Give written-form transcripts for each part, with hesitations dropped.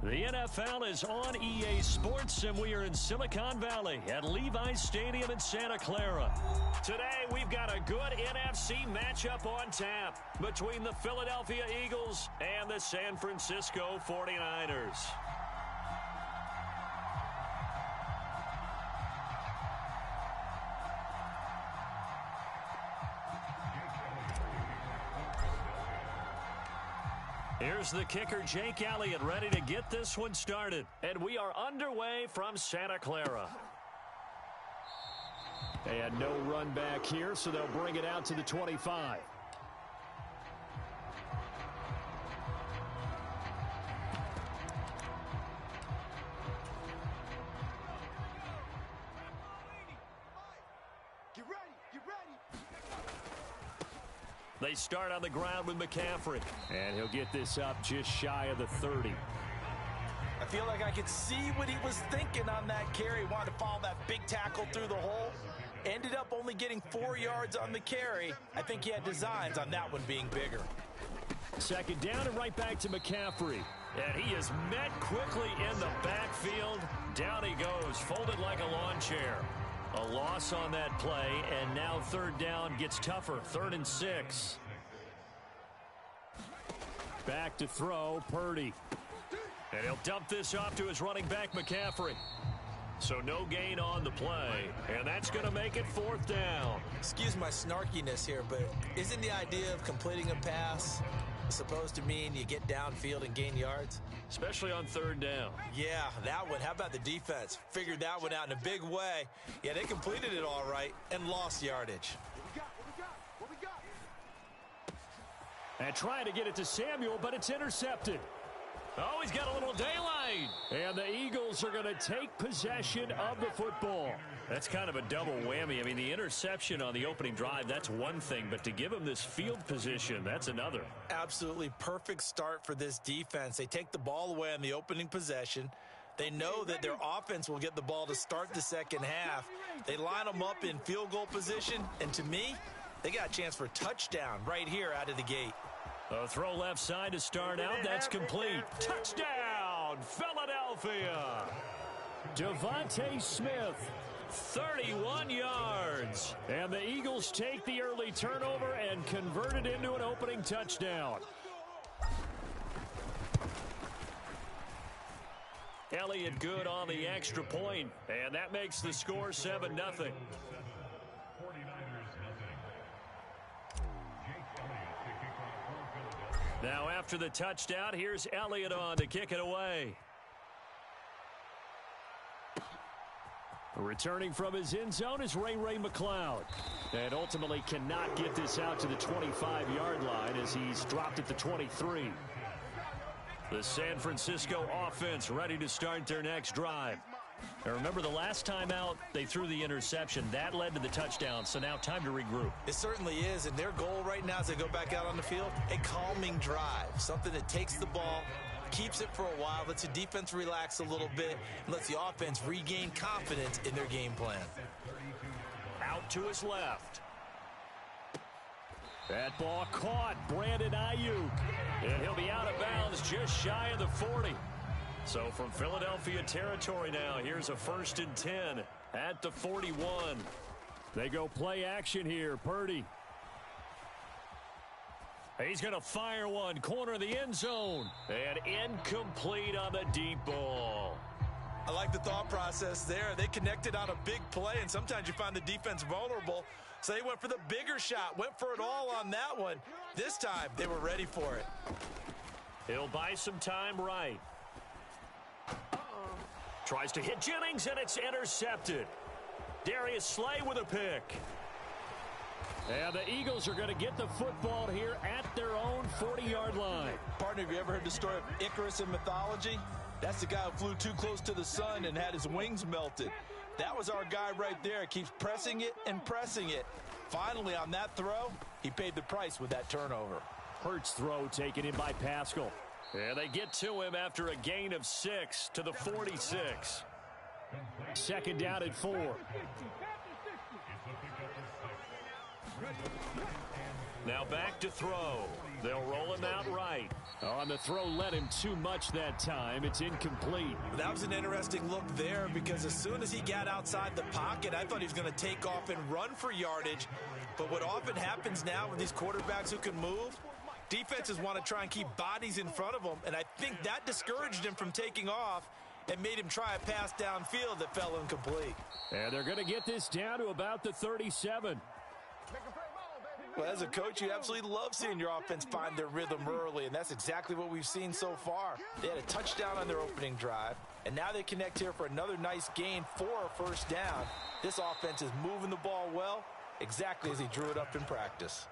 The NFL is on EA Sports, and we are in Silicon Valley at Levi's Stadium in Santa Clara. Today, we've got a good NFC matchup on tap between the Philadelphia Eagles and the San Francisco 49ers. Here's the kicker, Jake Elliott, ready to get this one started. And we are underway from Santa Clara. And no run back here, so they'll bring it out to the 25. They start on the ground with McCaffrey. And he'll get this up just shy of the 30. I feel like I could see what he was thinking on that carry. Wanted to follow that big tackle through the hole. Ended up only getting 4 yards on the carry. I think he had designs on that one being bigger. Second down and right back to McCaffrey. And he is met quickly in the backfield. Down he goes, folded like a lawn chair. A loss on that play, and now third down gets tougher. 3rd and 6. Back to throw, Purdy. And he'll dump this off to his running back, McCaffrey. So no gain on the play, and that's going to make it 4th down. Excuse my snarkiness here, but isn't the idea of completing a pass supposed to mean you get downfield and gain yards? Especially on 3rd down. Yeah, that one. How about the defense? Figured that one out in a big way. Yeah, they completed it all right and lost yardage. What we got? And trying to get it to Samuel, but it's intercepted. Oh, he's got a little daylight. And the Eagles are going to take possession of the football. That's kind of a double whammy. I mean, the interception on the opening drive, that's one thing. But to give him this field position, that's another. Absolutely perfect start for this defense. They take the ball away on the opening possession. They know that their offense will get the ball to start the second half. They line them up in field goal position. And to me, they got a chance for a touchdown right here out of the gate. A throw left side to start out. That's complete. Touchdown, Philadelphia. Devontae Smith, 31 yards. And the Eagles take the early turnover and convert it into an opening touchdown. Elliott good on the extra point, and that makes the score 7-0. Now after the touchdown, here's Elliott on to kick it away. Returning from his end zone is Ray McCloud. And ultimately cannot get this out to the 25-yard line as he's dropped at the 23. The San Francisco offense ready to start their next drive. Now remember, the last time out, they threw the interception. That led to the touchdown, so now time to regroup. It certainly is, and their goal right now as they go back out on the field, a calming drive, something that takes the ball, keeps it for a while, lets the defense relax a little bit, and lets the offense regain confidence in their game plan. Out to his left. That ball caught, Brandon Ayuk. And he'll be out of bounds just shy of the 40. So from Philadelphia territory now, here's a 1st and 10 at the 41. They go play action here, Purdy. He's going to fire one, corner of the end zone. And incomplete on the deep ball. I like the thought process there. They connected on a big play, and sometimes you find the defense vulnerable. So they went for the bigger shot, went for it all on that one. This time, they were ready for it. He'll buy some time right. Tries to hit Jennings, and it's intercepted. Darius Slay with a pick. And the Eagles are going to get the football here at their own 40-yard line. Partner, have you ever heard the story of Icarus in mythology? That's the guy who flew too close to the sun and had his wings melted. That was our guy right there. Keeps pressing it and pressing it. Finally, on that throw, he paid the price with that turnover. Hurts throw taken in by Pascal. And they get to him after a gain of 6 to the 46. Second down at 4. Now back to throw. They'll roll him out right. On the throw, led him too much that time. It's incomplete. That was an interesting look there because as soon as he got outside the pocket, I thought he was going to take off and run for yardage. But what often happens now with these quarterbacks who can move, defenses want to try and keep bodies in front of them, and I think that discouraged him from taking off and made him try a pass downfield that fell incomplete. And they're going to get this down to about the 37. Well, as a coach, you absolutely love seeing your offense find their rhythm early, and that's exactly what we've seen so far. They had a touchdown on their opening drive, and now they connect here for another nice gain for a first down. This offense is moving the ball well, exactly as he drew it up in practice.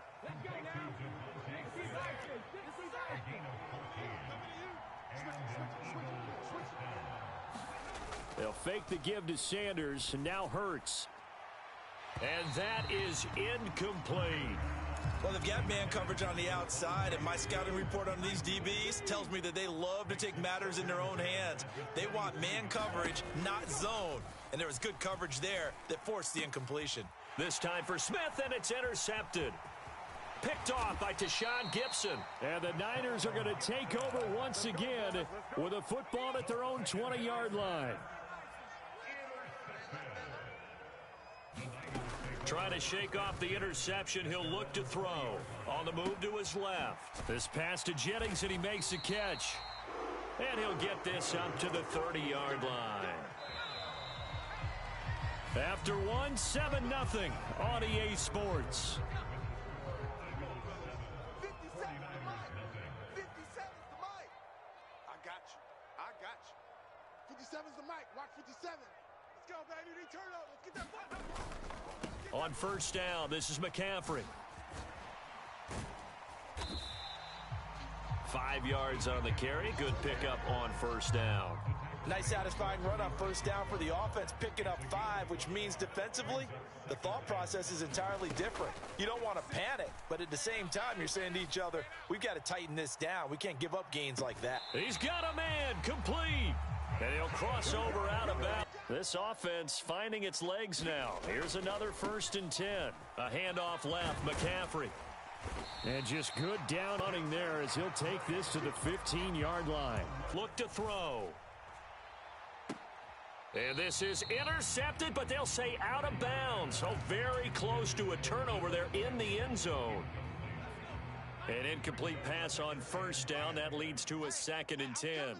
They'll fake the give to Sanders, and now Hurts. And that is incomplete. Well, they've got man coverage on the outside, and my scouting report on these DBs tells me that they love to take matters in their own hands. They want man coverage, not zone. And there was good coverage there that forced the incompletion. This time for Smith, and it's intercepted. Picked off by Tashawn Gibson. And the Niners are going to take over once again with a football at their own 20-yard line. Trying to shake off the interception. He'll look to throw. On the move to his left. This pass to Jennings, and he makes a catch. And he'll get this up to the 30-yard line. After one, 7-0 on EA Sports. 57 is the mic. I got you. 57 is the mic. Watch 57. Let's go, baby. They turn up. Let's get that button. On first down, this is McCaffrey. 5 yards on the carry. Good pickup on first down. Nice satisfying run on first down for the offense, picking up 5, which means defensively, the thought process is entirely different. You don't want to panic, but at the same time, you're saying to each other, we've got to tighten this down. We can't give up gains like that. He's got a man, complete. And he'll cross over out of bounds. This offense finding its legs now. Here's another 1st and 10. A handoff left, McCaffrey. And just good down running there as he'll take this to the 15-yard line. Look to throw. And this is intercepted, but they'll say out of bounds. So very close to a turnover there in the end zone. An incomplete pass on first down. That leads to a 2nd and 10.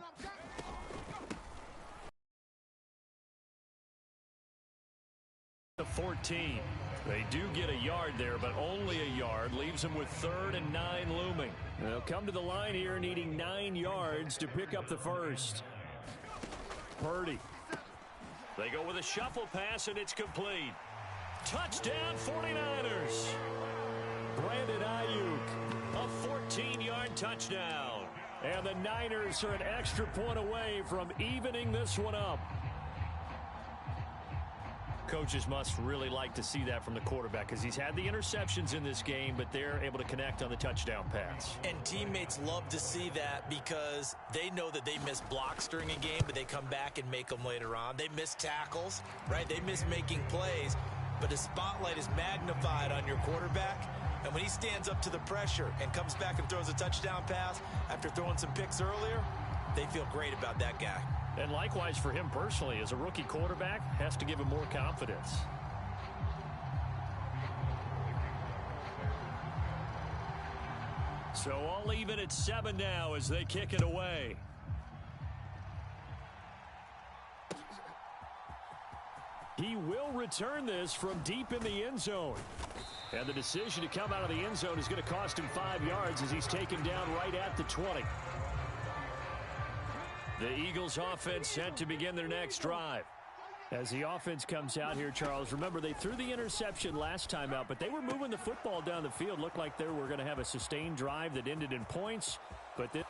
The 14. They do get a yard there, but only a yard. Leaves them with 3rd and 9 looming. They'll come to the line here needing 9 yards to pick up the first. Purdy. They go with a shuffle pass, and it's complete. Touchdown, 49ers. Brandon Ayuk, a 14-yard touchdown. And the Niners are an extra point away from evening this one up. Coaches must really like to see that from the quarterback because he's had the interceptions in this game, but they're able to connect on the touchdown pass. And teammates love to see that because they know that they miss blocks during a game, but they come back and make them later on. They miss tackles, right? They miss making plays, but the spotlight is magnified on your quarterback. And when he stands up to the pressure and comes back and throws a touchdown pass after throwing some picks earlier, they feel great about that guy. And likewise for him personally, as a rookie quarterback, has to give him more confidence. So all even at 7 now as they kick it away. He will return this from deep in the end zone. And the decision to come out of the end zone is going to cost him 5 yards as he's taken down right at the 20. The Eagles offense set to begin their next drive. As the offense comes out here, Charles, remember they threw the interception last time out, but they were moving the football down the field. Looked like they were going to have a sustained drive that ended in points. But there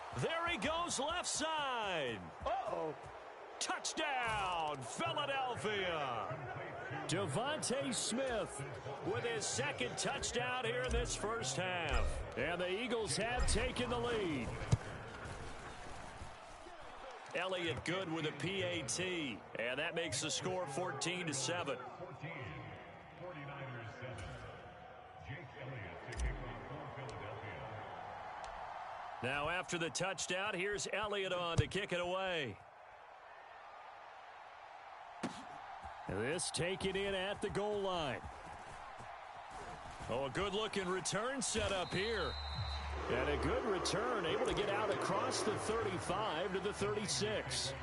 he goes left side. Uh-oh. Touchdown, Philadelphia. Devontae Smith with his 2nd touchdown here in this first half. And the Eagles have taken the lead. Elliott good with a PAT, and that makes the score 14-7. Now after the touchdown, here's Elliott on to kick it away. This taken in at the goal line. Oh, a good-looking return set up here. And a good return, able to get out across the 35 to the 36.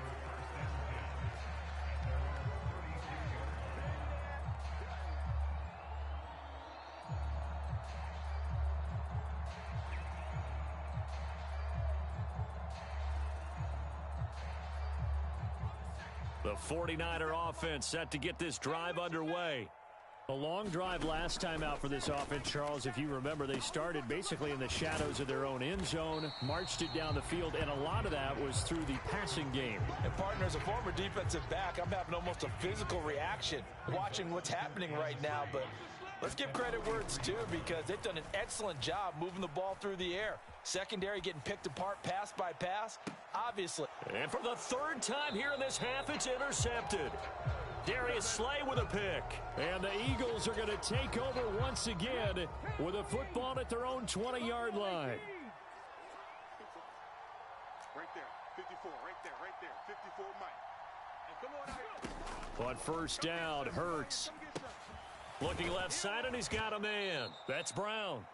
The 49er offense set to get this drive underway. A long drive last time out for this offense, Charles. If you remember, they started basically in the shadows of their own end zone, marched it down the field, and a lot of that was through the passing game. And, partner, as a former defensive back, I'm having almost a physical reaction watching what's happening right now. But let's give credit where it's due, because they've done an excellent job moving the ball through the air. Secondary getting picked apart pass by pass, obviously. And for the third time here in this half, it's intercepted. Darius Slay with a pick. And the Eagles are going to take over once again with a football at their own 20-yard line. Right there, 54, right there, 54, Mike. On first down, Hurts. Looking left side, and he's got a man. That's Brown.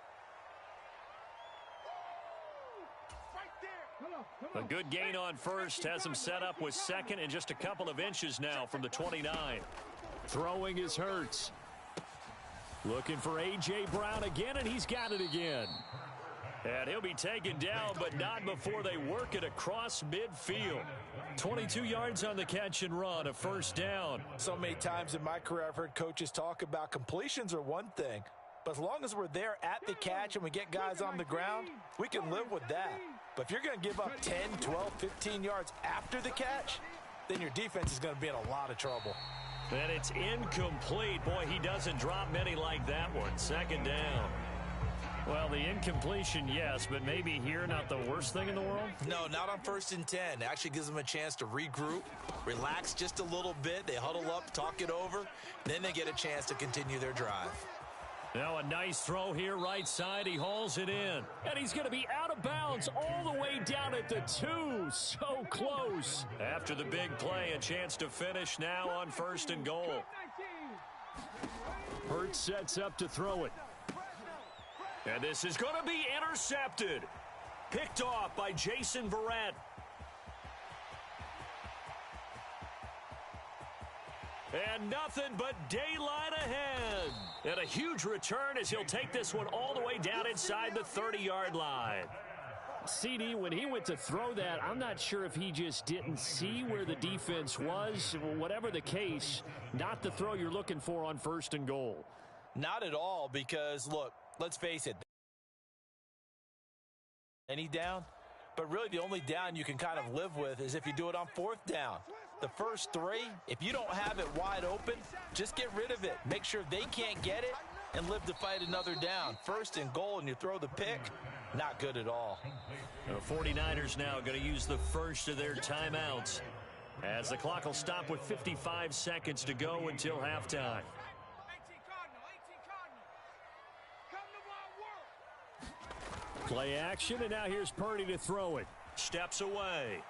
A good gain on first, has him set up with second and just a couple of inches now from the 29. Throwing is Hurts. Looking for A.J. Brown again, and he's got it again. And he'll be taken down, but not before they work it across midfield. 22 yards on the catch and run, a first down. So many times in my career I've heard coaches talk about completions are one thing, but as long as we're there at the catch and we get guys on the ground, we can live with that. But if you're going to give up 10, 12, 15 yards after the catch, then your defense is going to be in a lot of trouble. And it's incomplete. Boy, he doesn't drop many like that one. Second down. Well, the incompletion, yes, but maybe here not the worst thing in the world? No, not on 1st and 10. It actually gives them a chance to regroup, relax just a little bit. They huddle up, talk it over, then they get a chance to continue their drive. Now a nice throw here, right side. He hauls it in. And he's going to be out of bounds all the way down at the 2. So close. After the big play, a chance to finish now on 1st and goal. Hurts sets up to throw it. And this is going to be intercepted. Picked off by Jason Verrett. And nothing but daylight ahead. And a huge return as he'll take this one all the way down inside the 30-yard line. CD, when he went to throw that, I'm not sure if he just didn't see where the defense was. Whatever the case, not the throw you're looking for on 1st and goal. Not at all, because, look, let's face it. Any down? But really the only down you can kind of live with is if you do it on 4th down. The first 3, if you don't have it wide open, just get rid of it. Make sure they can't get it and live to fight another down. 1st and goal and you throw the pick, not good at all. The 49ers now going to use the first of their timeouts as the clock will stop with 55 seconds to go until halftime. Play action, and now here's Purdy to throw it. Steps away.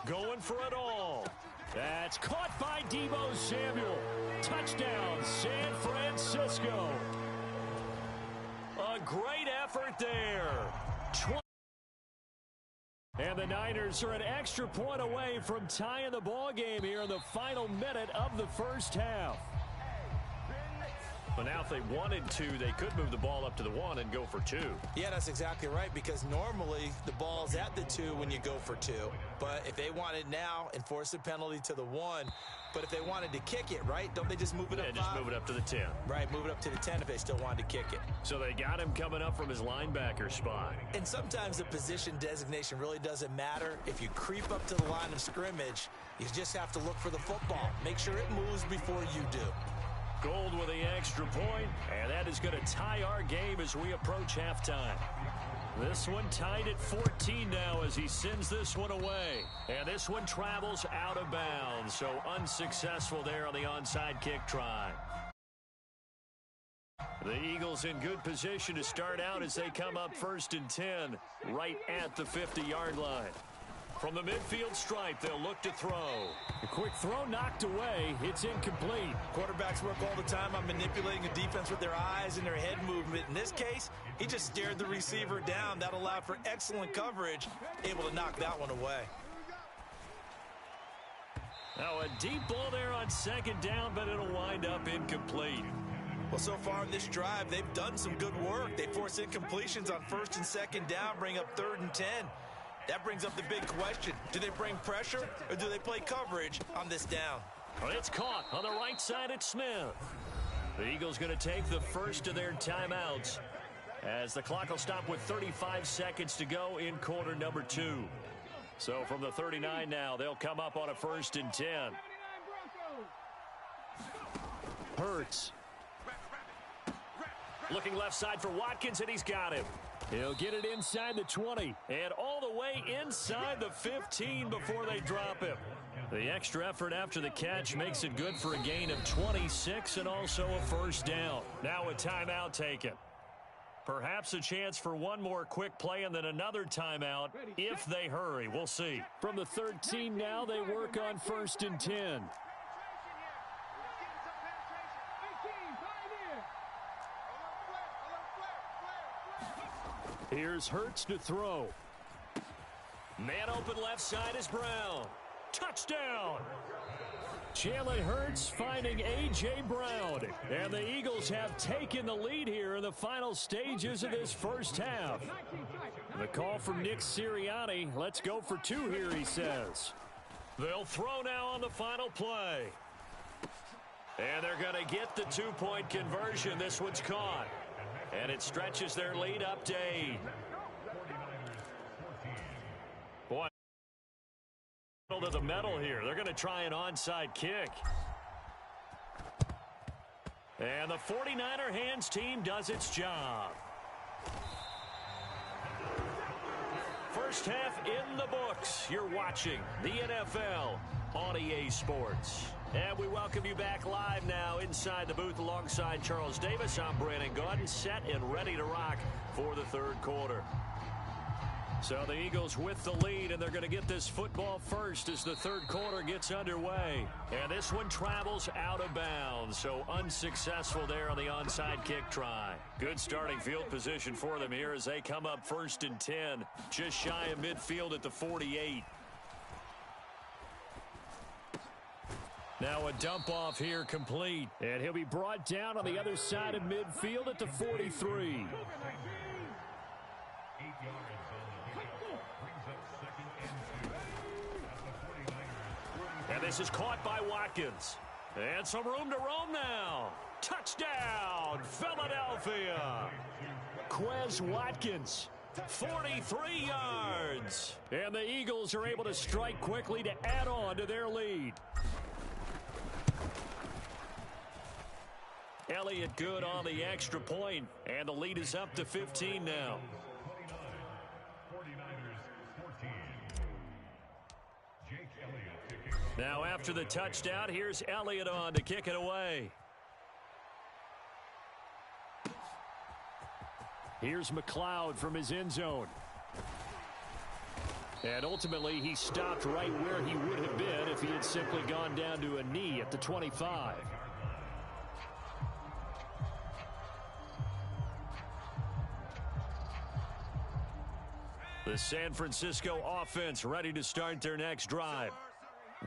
Going for it all. That's caught by Deebo Samuel. Touchdown, San Francisco. A great effort there. And the Niners are an extra point away from tying the ball game here in the final minute of the first half. But now if they wanted to, they could move the ball up to the 1 and go for 2. Yeah, that's exactly right, because normally the ball's at the 2 when you go for 2. But if they want it now, enforce the penalty to the 1. But if they wanted to kick it, right, don't they just move it up 5? Yeah, just move it up to the 10. Right, move it up to the 10 if they still wanted to kick it. So they got him coming up from his linebacker spot. And sometimes the position designation really doesn't matter. If you creep up to the line of scrimmage, you just have to look for the football. Make sure it moves before you do. Gold with the extra point, and that is going to tie our game as we approach halftime. This one tied at 14 now as he sends this one away. And this one travels out of bounds, so unsuccessful there on the onside kick try. The Eagles in good position to start out as they come up 1st and 10 right at the 50-yard line. From the midfield stripe, they'll look to throw. A quick throw knocked away. It's incomplete. Quarterbacks work all the time on manipulating a defense with their eyes and their head movement. In this case, he just stared the receiver down. That allowed for excellent coverage, able to knock that one away. Now a deep ball there on 2nd down, but it'll wind up incomplete. Well, so far in this drive, they've done some good work. They force incompletions on 1st and 2nd down, bring up 3rd and 10. That brings up the big question. Do they bring pressure or do they play coverage on this down? Well, it's caught on the right side at Smith. The Eagles going to take the first of their timeouts as the clock will stop with 35 seconds to go in quarter number 2. So from the 39 now, they'll come up on a 1st and 10. Hurts. Looking left side for Watkins, and he's got him. He'll get it inside the 20. And all the way inside the 15 before they drop him. The extra effort after the catch makes it good for a gain of 26 and also a 1st down. Now a timeout taken. Perhaps a chance for one more quick play and then another timeout if they hurry. We'll see. From the 13 now, they work on 1st and 10. Here's Hurts to throw. Man open left side is Brown. Touchdown! Jalen Hurts finding A.J. Brown. And the Eagles have taken the lead here in the final stages of this first half. The call from Nick Sirianni. Let's go for 2 here, he says. They'll throw now on the final play. And they're going to get the 2-point conversion. This one's caught. And it stretches their lead up to 8. Boy, to the metal here. They're going to try an onside kick. And the 49er hands team does its job. First half in the books. You're watching the NFL on EA Sports. And we welcome you back live now inside the booth alongside Charles Davis. I'm Brandon Gaudin, set and ready to rock for the 3rd quarter. So the Eagles with the lead, and they're going to get this football first as the 3rd quarter gets underway. And this one travels out of bounds, so unsuccessful there on the onside kick try. Good starting field position for them here as they come up 1st and 10, just shy of midfield at the 48. Now a dump off here complete. And he'll be brought down on the other side of midfield at the 43. And this is caught by Watkins. And some room to roam now. Touchdown, Philadelphia. Quez Watkins. 43 yards. And the Eagles are able to strike quickly to add on to their lead. Elliott good on the extra point, and the lead is up to 15 now. Now after the touchdown, here's Elliott on to kick it away. Here's McLeod from his end zone. And ultimately, he stopped right where he would have been if he had simply gone down to a knee at the 25. The San Francisco offense ready to start their next drive.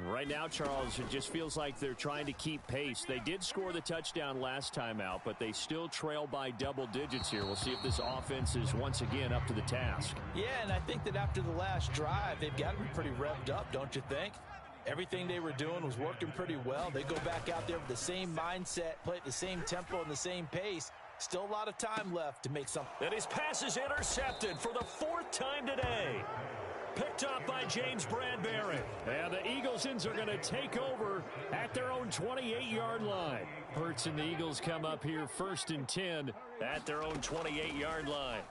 Right now, Charles, it just feels like they're trying to keep pace. They did score the touchdown last time out, but they still trail by double digits here. We'll see if this offense is once again up to the task. Yeah, and I think that after the last drive, they've got to be pretty revved up, don't you think? Everything they were doing was working pretty well. They go back out there with the same mindset, play at the same tempo and the same pace. Still a lot of time left to make something. And his pass is intercepted for the 4th time today. Picked up by James Bradbury. And the Eaglesons are going to take over at their own 28-yard line. Hurts and the Eagles come up here 1st and 10 at their own 28-yard line.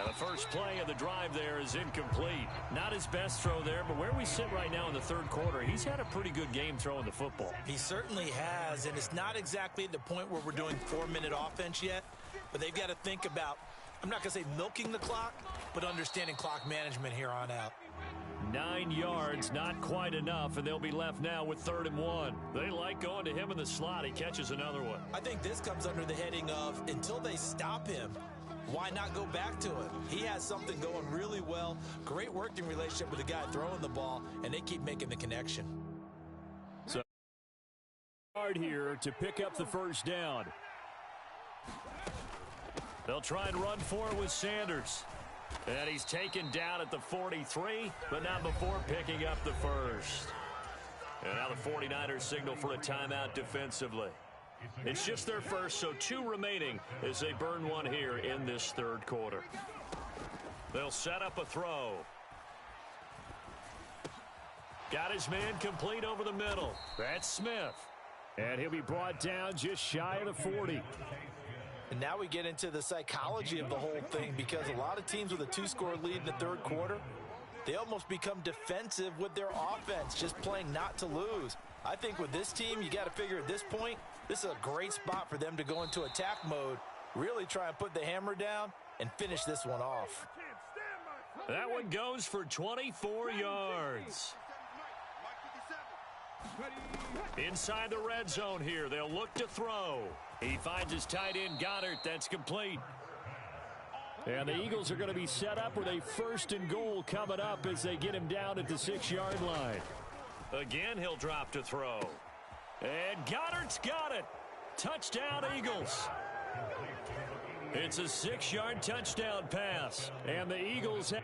Now the first play of the drive there is incomplete. Not his best throw there, but where we sit right now in the third quarter, he's had a pretty good game throwing the football. He certainly has, and it's not exactly at the point where we're doing 4-minute offense yet, but they've got to think about, I'm not going to say milking the clock, but understanding clock management here on out. 9 yards, not quite enough, and they'll be left now with 3rd and 1. They like going to him in the slot. He catches another one. I think this comes under the heading of, until they stop him, why not go back to it? He has something going really well. Great working relationship with the guy throwing the ball, and they keep making the connection. So hard here to pick up the first down. They'll try and run for it with Sanders. And he's taken down at the 43, but not before picking up the first. And now the 49ers signal for a timeout defensively. It's just their first, so 2 remaining as they burn one here in this third quarter. They'll set up a throw. Got his man complete over the middle. That's Smith. And he'll be brought down just shy of the 40. And now we get into the psychology of the whole thing, because a lot of teams with a 2-score lead in the third quarter, they almost become defensive with their offense, just playing not to lose. I think with this team, you got to figure at this point, this is a great spot for them to go into attack mode, really try and put the hammer down and finish this one off. That one goes for 24 yards. Inside the red zone here, they'll look to throw. He finds his tight end, Goddard. That's complete. And the Eagles are going to be set up with a 1st and goal coming up as they get him down at the 6-yard line. Again, he'll drop to throw. And Goddard's got it. Touchdown, Eagles. It's a 6-yard touchdown pass. And the Eagles have...